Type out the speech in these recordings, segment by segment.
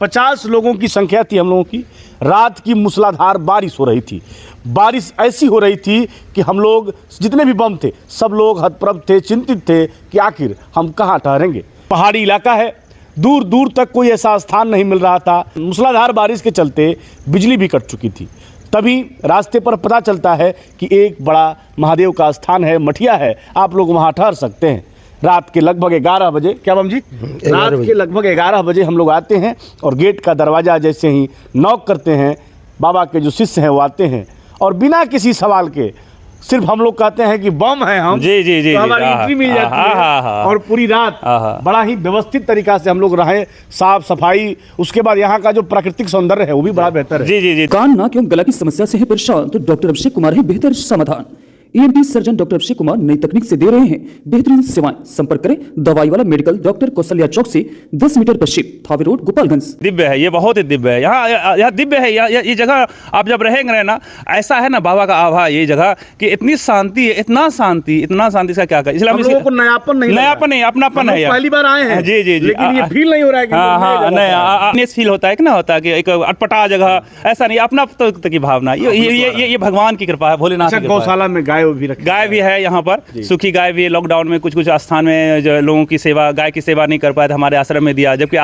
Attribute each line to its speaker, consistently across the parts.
Speaker 1: 50 लोगों की संख्या थी हम लोगों की। रात की मूसलाधार बारिश हो रही थी। बारिश ऐसी हो रही थी कि हम लोग जितने भी बम थे सब लोग हतप्रभ थे, चिंतित थे कि आखिर हम कहाँ ठहरेंगे। पहाड़ी इलाका है, दूर दूर तक कोई ऐसा स्थान नहीं मिल रहा था। मूसलाधार बारिश के चलते बिजली भी कट चुकी थी। तभी रास्ते पर पता चलता है कि एक बड़ा महादेव का स्थान है, मठिया है, आप लोग वहाँ ठहर सकते हैं। रात के लगभग 11 बजे, क्या बम जी, रात के लगभग 11 बजे हम लोग आते हैं और गेट का दरवाज़ा जैसे ही नॉक करते हैं, बाबा के जो शिष्य हैं वो आते हैं और बिना किसी सवाल के सिर्फ हम लोग कहते हैं कि बम है हम,
Speaker 2: जी
Speaker 1: तो हमारी एंट्री मिल जाती है। और पूरी रात बड़ा ही व्यवस्थित तरीका से हम लोग रहे, साफ सफाई, उसके बाद यहाँ का जो प्राकृतिक सौंदर्य है वो भी बड़ा बेहतर है।
Speaker 2: जी।
Speaker 3: कान नाक एवं गला की समस्या से है परेशान तो डॉक्टर अभिषेक कुमार है बेहतर समाधान। ENT surgeon doctor Abhishek Kumar नई तकनीक से दे रहे हैं बेहतरीन सेवाएं। संपर्क करें दवाई वाला मेडिकल, डॉक्टर कौशल्या चौक से 10 मीटर पश्चिम, थावे रोड, गोपालगंज।
Speaker 2: दिव्य है ये, बहुत ही दिव्य है। यहाँ दिव्य है। ये जगह आप जब रहेंगे ना, ऐसा है ना बाबा का आभा ये जगह कि इतनी शांति है, इतना शांति से क्या करें। इसलिए हम लोगों को
Speaker 1: नयापन नहीं,
Speaker 2: अपनापन है।
Speaker 1: पहली बार आए हैं।
Speaker 2: जी।
Speaker 1: लेकिन ये फील नहीं हो रहा है कि
Speaker 2: नहीं फील होता है कि ना, होता है कि एक अटपटा जगह, ऐसा नहीं, अपना की भावना। ये भगवान की कृपा है, भोलेनाथ की कृपा है।
Speaker 1: गौशाला में गाय
Speaker 2: भी है यहाँ पर, सूखी गाय भी है। लॉकडाउन में कुछ स्थान में जो लोगों की सेवा, गाय की सेवा नहीं कर पाए थे, हमारे आश्रम में दिया। जबकि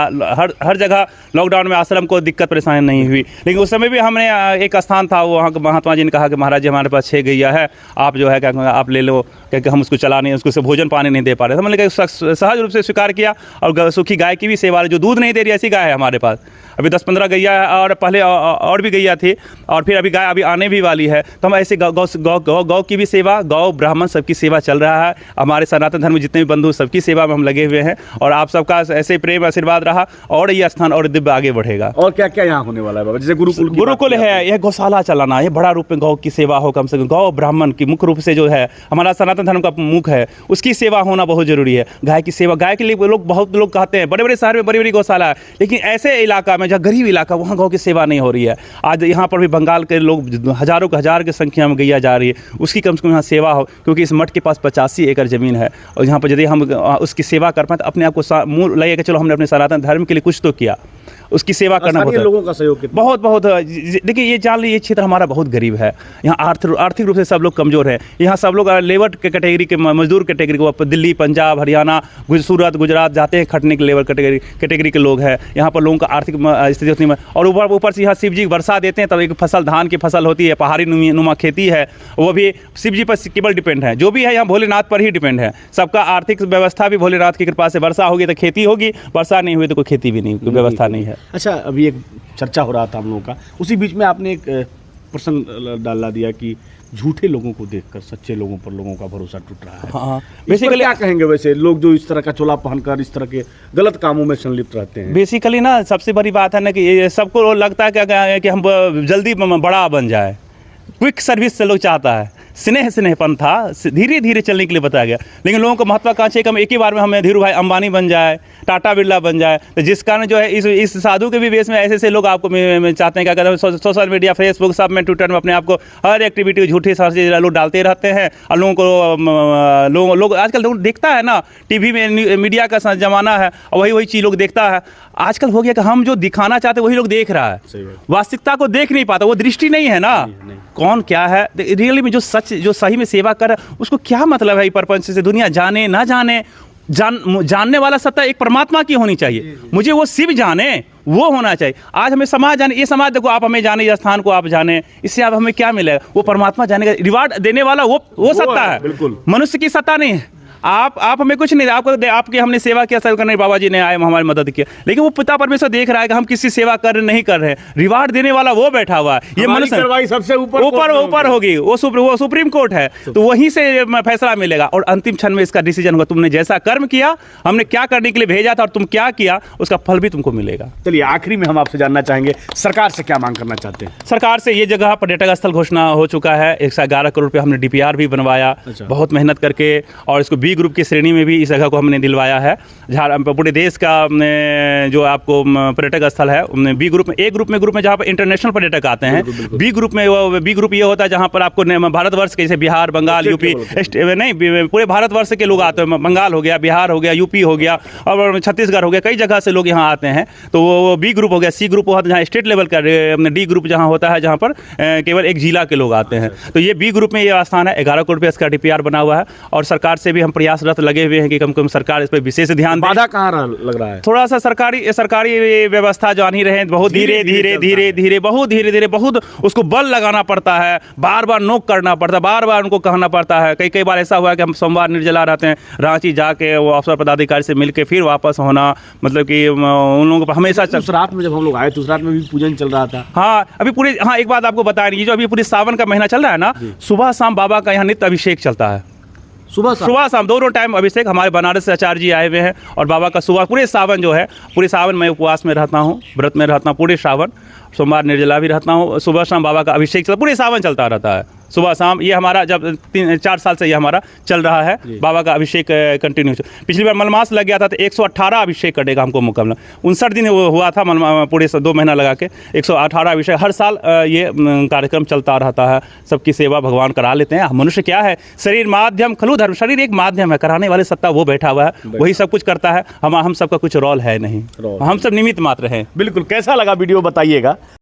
Speaker 2: हर जगह लॉकडाउन में आश्रम को दिक्कत परेशानी नहीं हुई। लेकिन उस समय भी हमने एक स्थान था, वहाँ महात्मा जी ने कहा कि महाराज जी हमारे पास 6 गैया है, आप जो है क्या आप ले लो, क्योंकि हम उसको चला नहीं, उसको भोजन पानी नहीं दे पा रहे। तो हमने सहज रूप से स्वीकार किया और सूखी गाय की भी सेवा, जो दूध नहीं दे रही ऐसी गाय है हमारे पास। अभी 10-15 गैया है और पहले और भी गैया थी और फिर अभी गाय अभी आने भी वाली है। तो हम ऐसे गौ की भी सेवा, गौ ब्राह्मण सबकी सेवा चल रहा है। हमारे सनातन धर्म में जितने भी बंधु सबकी सेवा में हम लगे हुए हैं और आप सबका ऐसे प्रेम आशीर्वाद रहा और ये स्थान और दिव्य आगे बढ़ेगा।
Speaker 1: और क्या क्या यहाँ होने वाला है बाबा? जैसे गुरुकुल
Speaker 2: है, यह गौशाला चलाना, ये बड़ा रूप में गौ की सेवा हो, कम से कम गौ ब्राह्मण की मुख्य रूप से जो है हमारा सनातन धर्म का मुख है, उसकी सेवा होना बहुत जरूरी है। गाय की सेवा, गाय के लिए बहुत लोग कहते हैं, बड़े बड़े शहर में बड़ी बड़ी गौशाला है, लेकिन ऐसे इलाका में जहाँ गरीब इलाका, वहाँ गौ की सेवा नहीं हो रही है। आज यहाँ पर भी बंगाल के लोग हजारों की संख्या में गैया जा रही है, उसकी कम से कम यहाँ सेवा हो, क्योंकि इस मठ के पास 85 एकड़ जमीन है और यहाँ पर यदि हम उसकी सेवा कर पाए तो अपने आप को मूल लगे कि चलो हमने अपने सनातन धर्म के लिए कुछ तो किया। उसकी सेवा करना
Speaker 1: लोगों का सहयोग
Speaker 2: बहुत देखिए, ये जान लीजिए, ये क्षेत्र हमारा बहुत गरीब है। यहाँ आर्थिक रूप से सब लोग कमजोर हैं। यहाँ सब लोग लेबर के कैटेगरी के, मजदूर कैटेगरी को, दिल्ली, पंजाब, हरियाणा, सूरत, गुजरात जाते हैं खटने के लेबर कैटेगरी के लोग हैं। यहाँ पर लोगों का आर्थिक स्थिति उतनी, और ऊपर से यहाँ शिव जी वर्षा देते हैं, तब एक फसल, धान की फसल होती है, पहाड़ी नुमा खेती है, वो भी शिव जी पर केवल डिपेंड है। जो भी है यहाँ भोलेनाथ पर ही डिपेंड है। सबका आर्थिक व्यवस्था भी भोलेनाथ की कृपा से, वर्षा होगी तो खेती होगी, वर्षा नहीं हुई तो कोई खेती भी नहीं, कोई व्यवस्था नहीं है।
Speaker 1: अच्छा, अभी एक चर्चा हो रहा था हम लोगों का, उसी बीच में आपने एक प्रसंग डाला दिया कि झूठे लोगों को देखकर सच्चे लोगों पर लोगों का भरोसा टूट रहा है।
Speaker 2: हाँ,
Speaker 1: बेसिकली क्या कहेंगे वैसे लोग जो इस तरह का चोला पहनकर इस तरह के गलत कामों में संलिप्त रहते हैं?
Speaker 2: बेसिकली ना, सबसे बड़ी बात है ना कि सबको लगता है कि हम जल्दी बड़ा बन जाए, क्विक सर्विस से लोग चाहता है, स्नेहपन था, धीरे धीरे चलने के लिए बताया गया। लेकिन लोगों को महत्वाकांक्षा कम, एक ही बार में हमें धीरू भाई अंबानी बन जाए, टाटा बिरला बन जाए, तो जिस कारण जो है इस साधु के भी बेस में ऐसे लोग आपको चाहते हैं, क्या कहते हैं, सोशल मीडिया, फेसबुक सब में, ट्विटर में अपने आप को हर एक्टिविटी झूठी सारी लोग डालते रहते हैं और लोग आजकल लोग देखता है ना, टीवी में मीडिया का ज़माना है और वही चीज़ लोग देखता है। आजकल हो गया कि हम जो दिखाना चाहते हैं वही लोग देख रहा है, वास्तविकता को देख नहीं पाता, वो दृष्टि नहीं है ना, कौन क्या है रियली में, जो सही में सेवा कर उसको क्या मतलब है प्रपंच से, दुनिया जाने ना जाने, जानने वाला सत्ता एक परमात्मा की होनी चाहिए। मुझे वो शिव जाने, वो होना चाहिए। आज हमें समाज जाने, ये समाज देखो, आप हमें जाने, या स्थान को आप जाने, इससे आप हमें क्या मिलेगा? वो परमात्मा जाने का रिवार्ड देने वाला वो सत्ता है, बिल्कुल मनुष्य की सत्ता नहीं है। आप हमें कुछ नहीं, आपके हमने सेवा किया, सर्व करने बाबा जी ने आए, हमारी मदद किया, लेकिन वो पिता परमेश्वर देख रहा है कि हम किसी सेवा कर नहीं कर रहे हैं। रिवार्ड देने वाला वो बैठा हुआ है, ये मनुष्य सबसे ऊपर होगी, वो सुप्रीम कोर्ट है, तो वहीं से फैसला मिलेगा और अंतिम क्षण में इसका डिसीजन होगा। तुमने जैसा कर्म किया, हमने क्या करने के लिए भेजा था और तुम क्या किया, उसका फल भी तुमको मिलेगा।
Speaker 1: चलिए, आखिरी में हम आपसे जानना चाहेंगे, सरकार से क्या मांग करना चाहते हैं?
Speaker 2: सरकार से ये जगह पर्यटक स्थल घोषणा हो चुका है, 111 करोड़ रुपये हमने DPR भी बनवाया, बहुत मेहनत करके, और इसको बी ग्रुप की श्रेणी में भी इस जगह को हमने दिलवाया है। पूरे देश का जो आपको पर्यटक स्थल है बी ग्रुप में, ए ग्रुप में जहाँ पर इंटरनेशनल पर्यटक आते हैं। बी ग्रुप में बी ग्रुप ये होता है जहाँ पर आपको भारतवर्ष के जैसे बिहार, बंगाल, यूपी, नहीं पूरे भारतवर्ष के लोग आते हैं। बंगाल हो गया, बिहार हो गया, यूपी हो गया और छत्तीसगढ़ हो गया, कई जगह से लोग यहाँ आते हैं। तो वो बी ग्रुप हो गया। सी ग्रुप होता है जहाँ स्टेट लेवल का, डी ग्रुप जहाँ होता है जहाँ पर केवल एक जिला के लोग आते हैं। तो ये बी ग्रुप में ये स्थान है। 11 करोड़ रुपये इसका DPR बना हुआ है और सरकार से भी हम प्रयासरत लगे हुए हैं कि कम से कम सरकार इस पर विशेष ध्यान दे।
Speaker 1: बाधा कहाँ लग रहा है?
Speaker 2: थोड़ा सा सरकारी व्यवस्था जान ही रहे, बहुत धीरे बहुत उसको बल लगाना पड़ता है, बार बार नोक करना पड़ता है, बार बार उनको कहना पड़ता है। कई बार ऐसा हुआ है कि हम सोमवार निर्जला रहते हैं, रांची जाके वो अफसर पदाधिकारी से मिलके फिर वापस होना, मतलब कि उन लोगों को हमेशा
Speaker 1: उस रात में जब हम लोग आए तो उस रात में भी पूजन चल रहा था।
Speaker 2: हाँ, अभी पूरे, हाँ एक बात आपको बता रही है, जो अभी पूरे सावन का महीना चल रहा है ना, सुबह शाम बाबा का यहाँ नित्य अभिषेक चलता है। सुबह शाम दोनों टाइम अभिषेक। हमारे बनारस से आचार्य जी आए हुए हैं और बाबा का सुबह पूरे सावन जो है, पूरे सावन मैं उपवास में रहता हूँ, व्रत में रहता हूँ पूरे सावन, सोमवार निर्जला भी रहता हूँ। सुबह शाम बाबा का अभिषेक चलता, पूरे सावन चलता रहता है सुबह शाम। ये हमारा जब 3-4 साल से ये हमारा चल रहा है, बाबा का अभिषेक कंटिन्यू। पिछली बार मलमास लग गया था तो 118 अभिषेक करने का हमको मौका मिला। 59 दिन हुआ था पूरे 2 महीना लगा के 118 अभिषेक। हर साल ये कार्यक्रम चलता रहता है। सबकी सेवा भगवान करा लेते हैं। मनुष्य क्या है, शरीर माध्यम खलु धर्म, शरीर एक माध्यम है, कराने वाले सत्ता वो बैठा हुआ है, वही सब कुछ करता है। हम सबका कुछ रोल है नहीं, हम सब निमित्त मात्र हैं।
Speaker 1: बिल्कुल। कैसा लगा वीडियो बताइएगा।